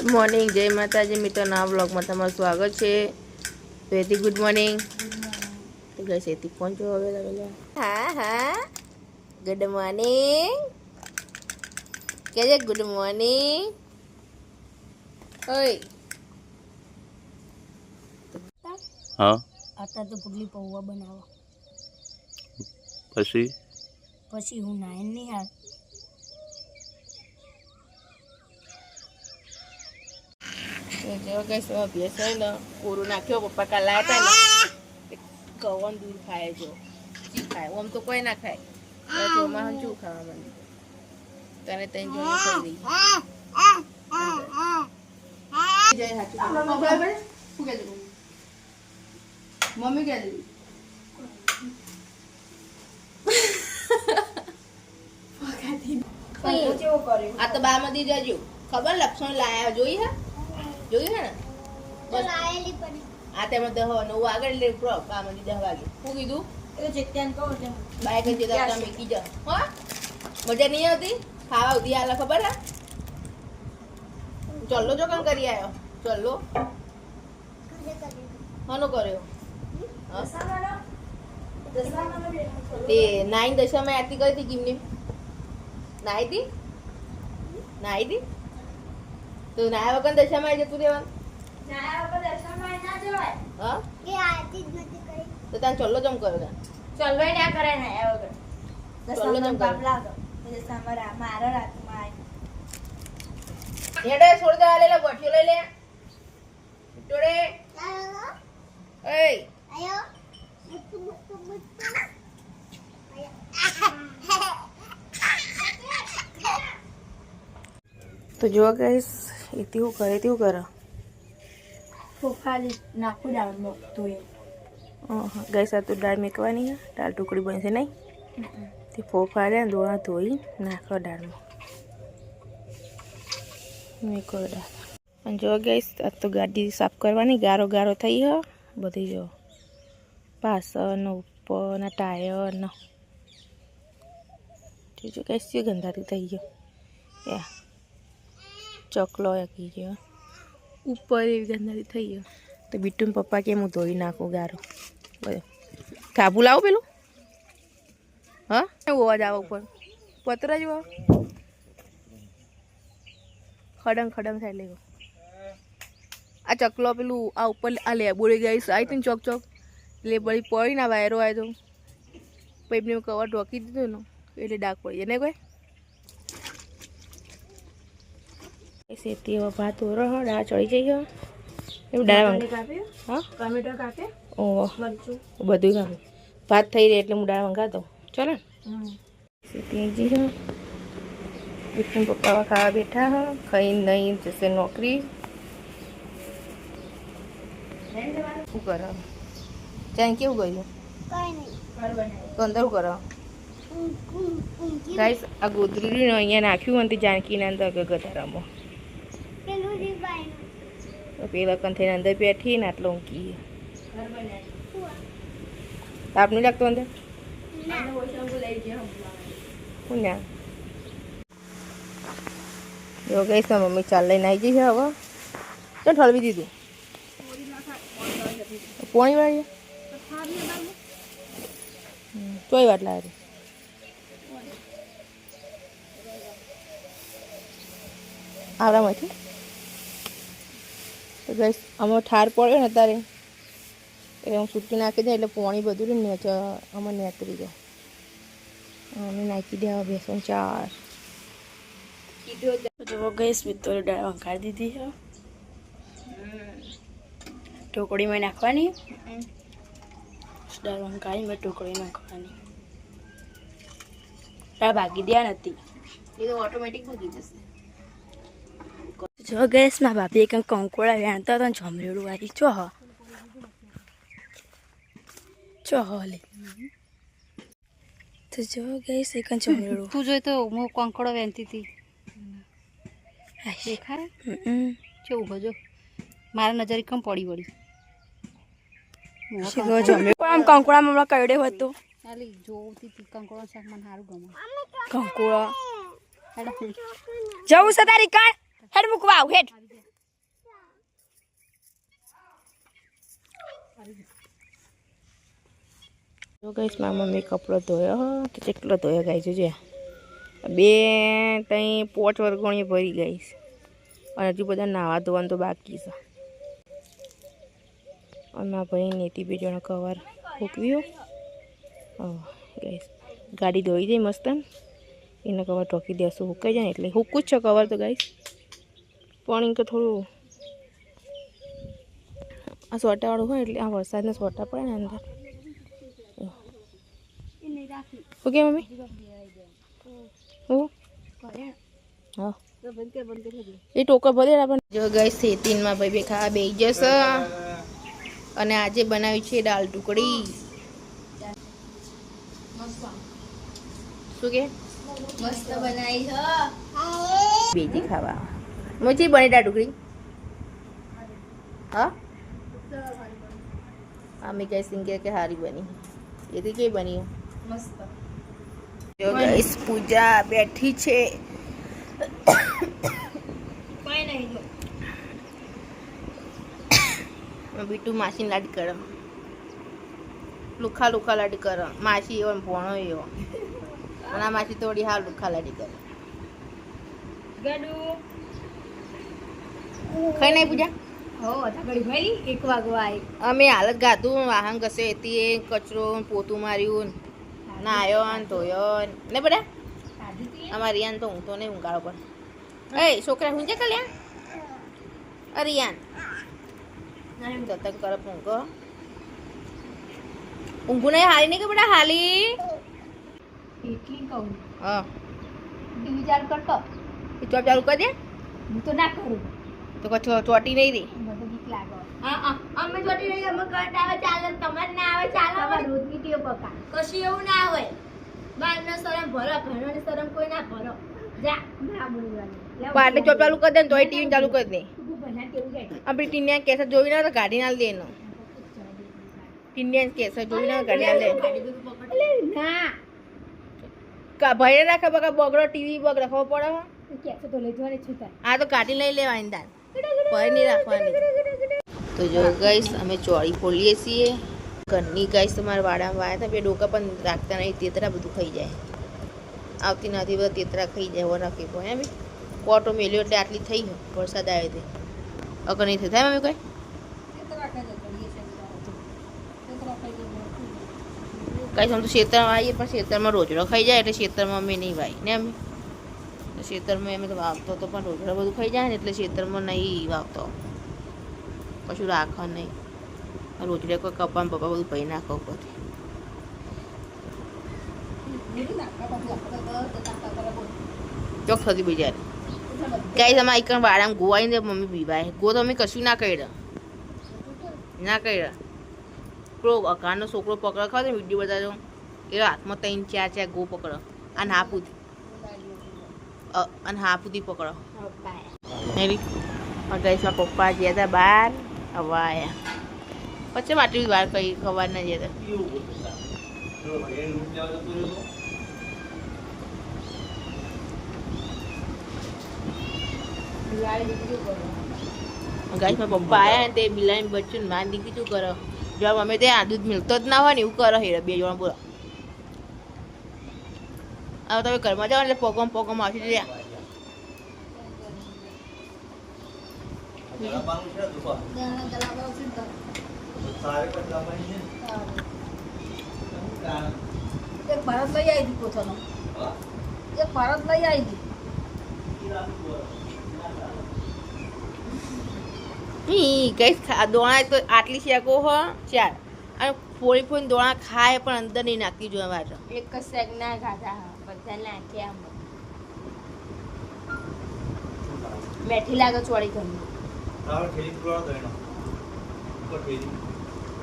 Morning, જય માતાજી મિત્રો. ના વ્લોગમાં તમારું સ્વાગત છે. Very good morning. તો ગઈ છે ફોન જો હવે હા હા ગુડ મોર્નિંગ કે છે ગુડ મોર્નિંગ. ઓય હા અત્યારે તો પુડલી પૌવા બનાવો પછી હું નાઈન નહીં હાલ જેવા કઈ સમય અભ્યાસ હોય ને પૂરું નાખ્યો પપ્પા કાલ લાયા હતા ને કવન દૂર ખાય જો ખાય આમ તો કોઈ ના ખાય ચોમાં હંચું ખાવા મને તને તઈ જો ખાઈ મમ્મી કે આ તો બામાંથી જજો ખબર લક્ષણ લાયા જોઈ હે જોયું હે ને બસ આ તેમાં 10 9 આગળ લે બામાંથી 10 વાગે શું કીધું એ જેત્યાન કહો છે બાઈક જ જતા તમે કી જા હો મજા નહીં આવતી ખાવા ઉધી આલા ખબર હે ચલ્લો જો કામ કરી આયો ચલ્લો હનો કર્યો તે 9 દશામાં આરતી કરી હતી કિમની નાઈ હતી તો નાયા વગર દશામાં આવી જતું રહેવાનું હા તો ત્યાં ચલ્લો જમ કરો ત્યાં ચલવાય ના કરે ને એ વગર ચલ્લો જમ કરો મારા રાતમાં હેડે છોડ દે આલેલા ગોઠિયો લઈ લે ટોડે એય તો જો ગાઈસ ઇતિ હું કરે તેવું કરે ખાલી નાખું દાળ તો એ ગાઈસ આ તો દાળ મેકવાની છે દાળ ટુકડી બનશે નહીં તે ફોફા લે દોણા ધોઈ નાખો દાળમાં મેકો દાળ અને જો ગાઈસ આ તો ગાડી સાફ કરવાની ગારો ગારો થઈ હ બધી જો પાછળ ઉપરના ટાયર ને જો ગાઈસ જે ગંધાતી થઈ ગયો યા ચોકલો કી ગયો ઉપર એવી ગંધાતી થઈ ગયો તો બીટુ પપ્પા કે હું ધોઈ નાખું ગારો બધો કાબુ લાવો પેલું હા એવું અવાજ આવે ઉપર પત્ર જ ખડંગ ખડંગ થાય લેવો આ ચકલો પેલું આ ઉપર આ લેબોડી ગઈ આવી હતી ને ચોક ચોક એટલે બધી પડી ના વાયરો આવ્યો તો પૈપને કવર ઢોકી દીધું ને એટલે ડાક પડી જાય ને કોઈ સેતી હવે ભાત ઓરો હો દાળ ચડી જઈ એવું દાળ કાપ્યો હા ટમેટો કાપે ઓહ બધું કાપે ભાત થઈ રહી એટલે હું દાળ મંગાતો ચાલે સેતી જી હો બીટું પપ્પા ખાવા બેઠા હો ખાઈ નહીં જશે નોકરી શું કરો ચાઈ કેવું ગયું તો અંદર શું કરો ગાઈસ આ ગોદરું અહીંયા નાખ્યું અને જાનકીના અંદર ગધારામાં પેલા કંથઈને અંદર બેઠી ને આટલો ઊંઘી તાપ નહીં લાગતો અંદર શું ના જો ગઈશ ને મમ્મી ચાલ લઈને આવી જઈ છે હવે તો ઠળવી દીધું પોણી વાળી તોય વાત લાવે આવડામાંથી તો ગઈશ આમાં ઠાર પડ્યો ને અત્યારે એટલે હું છૂટી નાખી દે એટલે પોણી બધું ને આમાં નેતરી જાય અમે નાખી દે હવે બેસન ચાર જો ગઈશ મિત્રો દાળ વંકાળી દીધી છે ઢોકળીમાં નાખવાની દાળ વંકાળી મેં ઢોકળી નાખવાની દાળ ભાગી દે નથી એ તો ઓટોમેટિક ભાગી જશે જો ગેસ માં બાપી કંઈક કંકોડા વેણતા હતા ને જમરેડું વાળી ચો લે તો જો ગેસ એક જમરેડું તું જોઈ તો હું કંકોડો વેણતી હતી દેખાય કેવું ભજો મારા નજરે કમ પડી વળી આમ કંકોડામાં કયડે હતો ખાલી જોતી હતી કંકોડો શાક મને સારું ગમે કંકોડા જવું છે તારી કાળ હેડ મૂકવા આવ હેડ જો ગાઈસ મારા મમ્મી કપડો ધોયો તો કેટલો ધોયો ગાઈસ જોજે 2 3 5 વર્ગોણી ભરી ગઈશ અને હજુ બધા નાવા ધોવાનું તો બાકી છે અને મારા ભાઈ નીતિ બીજોનો કવર ફૂકવ્યો ગાઈસ ગાડી ધોઈ જાય મસ્ત એનો કવર ઢોકી દેશું હુકાઈ જાય એટલે હુકું જ છે કવર તો ગાઈસ પાણી કે થોડું આ સોટાવાળું હોય એટલે આ વરસાદના સોટા પડે ને અંદર ઓકે મમ્મી હા એ ટોકા ભરે આપણે જો ગાઈસ ખેતીમાં ભાઈ બે ખાવા બેસી જશે અને આજે બનાવી છે દાળ ઢોકળી શું કે મસ્ત બનાવી છે બેજી ખાવા મોચી બની દાળ ઢોકળી હા અમે કઈ સિંગે કે હારી બની એથી કઈ બની મસ્ત જો ગાઈસ પૂજા બેઠી છે કઈ નહીં જો બીટુ માસી લાડ કર લુખા લુખા લાડ કર માસી એવો ભણો એવો અને આ માસી થોડી હાલ લુખા લાડી કરે ગડુ કઈ નહીં પૂજા હો ધગડી ભાઈ 1 વાગવા આવી અમે હાલત ગાતું વાહન ઘસે હતી એ કચરો પોતું માર્યું નાયો ને ધોયો ને બધા અમારી રિયાન તો ઊંઘતો નહીં ઊંઘાડો પર એ છોકરા ઊંઘે કલ્યા અરિયાન જતન કરે ઊંઘો ઊંઘું નહીં હાલી નહીં કે બેટા હાલી એટલી કહું હા વિચાર કરતો એ ચોપ ચાલુ કરી દે હું તો ના કરું તો ચોટી નહીં રહી મને બીક લાગે અમે જોટી રહી અમે કરંટ આવે ચાલે તમારે ના આવે ચાલે અમાર રોજની ટેવ પકા કશું એવું ના હોય બારનો શરમ ભરો ઘરનો શરમ કોઈ ના ભરો જા ના બોલવાનું પાટલે ચોપ ચાલુ કરી દે ને તોય ટીવી ચાલુ કરી દે તું ભલા કેવું જાય આપણી ટીનિયા કેસર જોઈ ના તો ગાડી ના દે એનો ટીનિયા કેસર જોઈ ના ગાડી ના દે એટલે ના ભાઈ રાખે બગા બગડો ટીવી બગ રાખવો પડે કેસે તો લઈ જવાની છું તાર આ તો કાઢી લઈ લેવાની દાળ ભાઈ નહીં રાખવાની તો જો ગાઈસ અમે ચોળી ફોલીએ છીએ ઘરની ગાઈસ તમારા વાડામાં વાયા હતા બે ડોકા પણ રાખતા નહીં તેતરા બધું ખાઈ જાય આવતી નથી બધા તેતરા ખાઈ જાય એવો રાખી પડે એમ કોટો મેલ્યો એટલે આટલી થઈ વરસાદ આવ્યો તે અગર નહીં થાય મમ્મી કોઈ કઈ સમજો ખેતરમાં આવીએ પણ ખેતરમાં રોજડો ખાઈ જાય એટલે ખેતરમાં અમે નહીં વાય ને અમે ખેતરમાં અમે તો વાવતો તો પણ રોજડા બધું ખાઈ જાય ને એટલે ખેતરમાં નહીં વાવતો કશું રાખવા નહીં રોજડે કોઈ કપામાં પપ્પા બધું ભાઈ નાખો પછી ચોક થતી બિચારી કઈ તમે એક વાળામાં ગોવાઈને મમ્મી બીવાય ગો તો અમે કશું ના કર્યા ના કર્યા પેલો અકાળનો છોકરો પકડો ખાવ ને વિડીયો બતાવજો એ હાથમાં 3 4 ગો પકડો અને હાપુથી અને હાપુથી પકડો નહીં ગાઈસમાં પપ્પા ગયા હતા બહાર હવે આવ્યા પછી આટલી વાર કઈ ખબર ના ગયા ગાઈસમાં પપ્પા આવ્યા ને તે બિલાડી બચ્ચું માન દીકરી શું કરો જો અમે ત્યાં દૂધ મિલતો જ ના હોય ને એવું કરો હેરા બે જણા બોલો હવે તમે ઘરમાં જાઓ એટલે પગમ આવશે ત્યાં એક ભારત લઈ આવી હતી પોતાનો એક ભારત લઈ આવી હતી ગઈ દોણા તો આટલી શેકો હો 4 અને ફોડી ફોડીને દોણા ખાય પણ અંદર નહીં નાખતી જોઈએ મારે એક જ શેક ના ખાધા બધા નાખ્યા બેઠી લાગે ચોળી ઘરની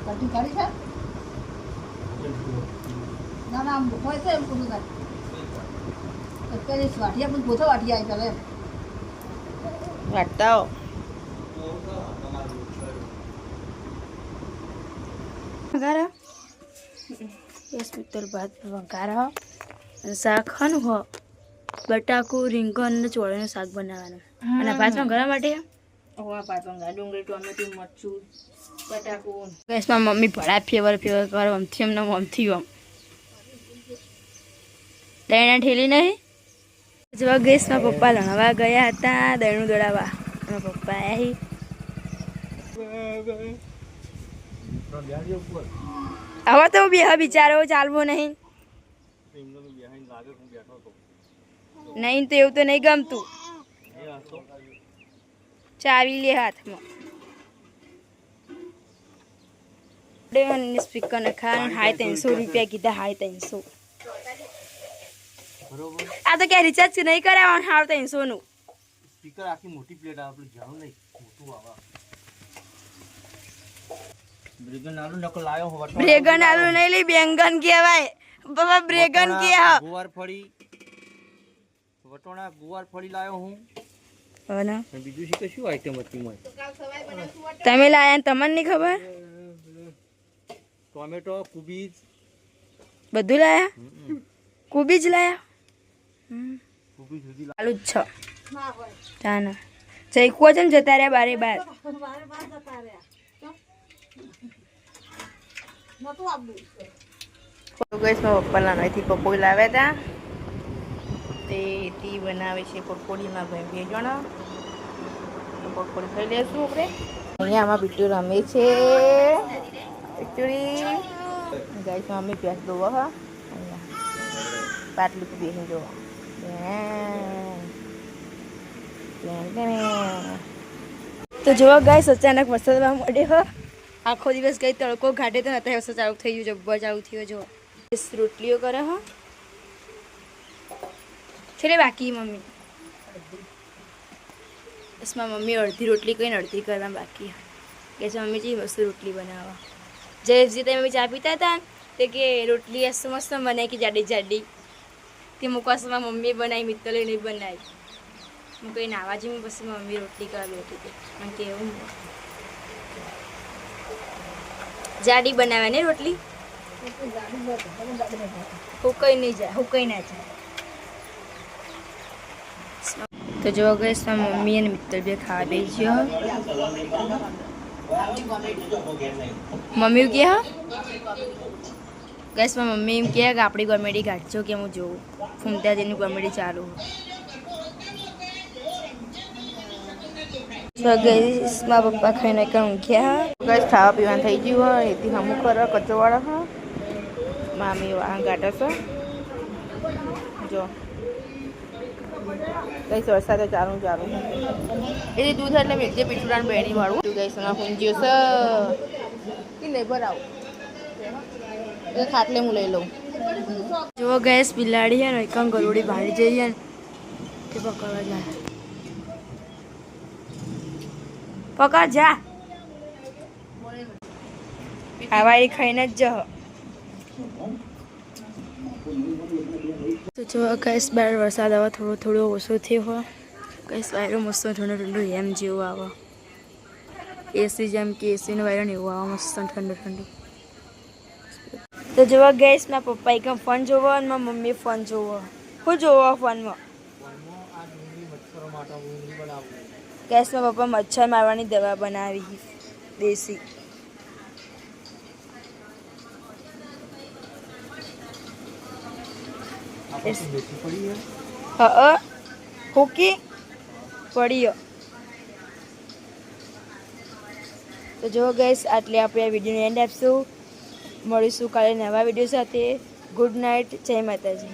કઢી કરી છે ના ના હોય છે એમ પૂરું કાઢ અત્યારે વાટિયા પણ પોતા વાટિયા આવી ચાલે એમ વાટતા હો વઘારા યસ પિત્તર ભાત વઘારા શાક ખાનું બટાકું રીંગણ અને ચોળીનું શાક બનાવવાનું અને ભાતમાં ઘણા માટે ઓવા પાતંગા ડુંગળી ટોમેટું મરચું બટાકું ગેસમાં મમ્મી ભડા ફેવર કરો આમથી એમને આમથી આમ દહીંના ઠેલી નહીં જો ગેસમાં પપ્પા લણવા ગયા હતા દહીંનું દળાવા અને પપ્પા આવ્યા હવે તો બે બિચારો ચાલવો નહીં નહીં તો એવું તો નહીં ગમતું ચાવી લે હાથમાં સ્પીકર નખા 350 રૂપિયા કીધા 350 આ તો ક્યાં રિચાર્જ નહીં કરાવવાનું 350 નું સ્પીકર આખી મોટી પ્લેટ આવે પેલું જાણું નહીં મોટું આવે બ્રેગન આલુ નકો લાયો હો બ્રેગન આલુ નહીં લી બેંગન કહેવાય બાબા બ્રેગન કે ગુવાર ફળી વટોણા ગુવાર ફળી લાયો હું હોના બીજું છે કે શું આઈટમ હતી મોય તમે લાયા તમને નહીં ખબર ટોમેટો કુબીજ બધું લાયા કુબીજ લાયા કુબીજ સુધી આલુ જ છો તાના જઈકો છે ને જતા રહ્યા બારે બાર ગેસમાં પપ્પાના અહીંથી પકોડી લાવ્યા હતા તે તી બનાવે છે પકોડીમાં ભાઈ 2 જણા પકોડી ખાઈ લેશું આપણે અહીંયા આમાં બીટુ રમે છે એકચ્યુઅલી ગાઈસમાં અમે પ્યાસ દોવા હા અહીંયા પાટલી પર બેસી જોવા તો જો ગાઈસ અચાનક વરસાદ મળ્યો આખો દિવસ ગઈ તડકો ઘાટે તો નતા વરસાદ ચાલુ થઈ ગયો જબ્બર ચાલુ થયો જો રોટલીઓ કરે હો છેલ્લે બાકી મમ્મી બસમાં મમ્મી અડધી રોટલી કહીને અડધી કરવા બાકી કે છે મમ્મી મસ્ત રોટલી બનાવવા જયેશજી તે મમ્મી ચા પીતા હતા તે કે રોટલી મસ્ત બનાવી કે જાડી જાડી તે મુકવાસમાં મમ્મીએ બનાવી મિત્તલે નહીં બનાવી હું કંઈ નાવા જેવું પછી મમ્મી રોટલી કરવા બેઠી હતી કારણ કે એવું જાડી બનાવે ને રોટલી હુકાઈ નહીં જાય હુકાઈ ના જાય તો જો ગેસ મમ્મી અને મિત્તલ બે ખાવા બેસી ગયો મમ્મી કે હા ગેસમાં મમ્મી એમ કહે કે આપણી કોમેડી કાઢજો કે હું જોઉં ફૂમતાજીની કોમેડી ચાલુ ગેસમાં પપ્પા ખાઈને કંઈ ઊંઘ્યા ગેસ ખાવા પીવાનું થઈ ગયું હોય એથી હમું કરો કચોવાળા હા મામી વાહ ગાટા છે જો ગઈ વરસાદ ચાલુ એટલે દૂધ એટલે મેળજે પીઠુડાને બહેણી વાળું તું ગઈ સોના પૂંજ્યો છે કે નહીં ભરાવું એ ખાટલે હું લઈ લઉં જો ગેસ બિલાડી હે ને એકમ ગરોડી ભાડી જઈએ ને તે પકડવા જાય પકડ જા હવાઈ ખાઈને જ જહ તો જો ગેસ બહાર વરસાદ આવે થોડો ઓછો થયો હોય ગેસ વાયરો મસ્ત ઠંડો ઠંડો એમ જેવું આવે એસી જેમ કે એસીનો વાયરો ને એવું આવે મસ્ત ઠંડો ઠંડો તો જોવા ગેસ મારા પપ્પા એકમ ફોન જોવો અને મારા મમ્મી ફોન જોવો હું જોવો ફોનમાં ગેસમાં પપ્પા મચ્છર મારવાની દવા બનાવી દેશી હુકી પડ્યો તો જો ગેસ આટલે આપણે આ વિડીયોને એન્ડ આપશું મળીશું કાલે નવા વિડીયો સાથે ગુડ નાઇટ જય માતાજી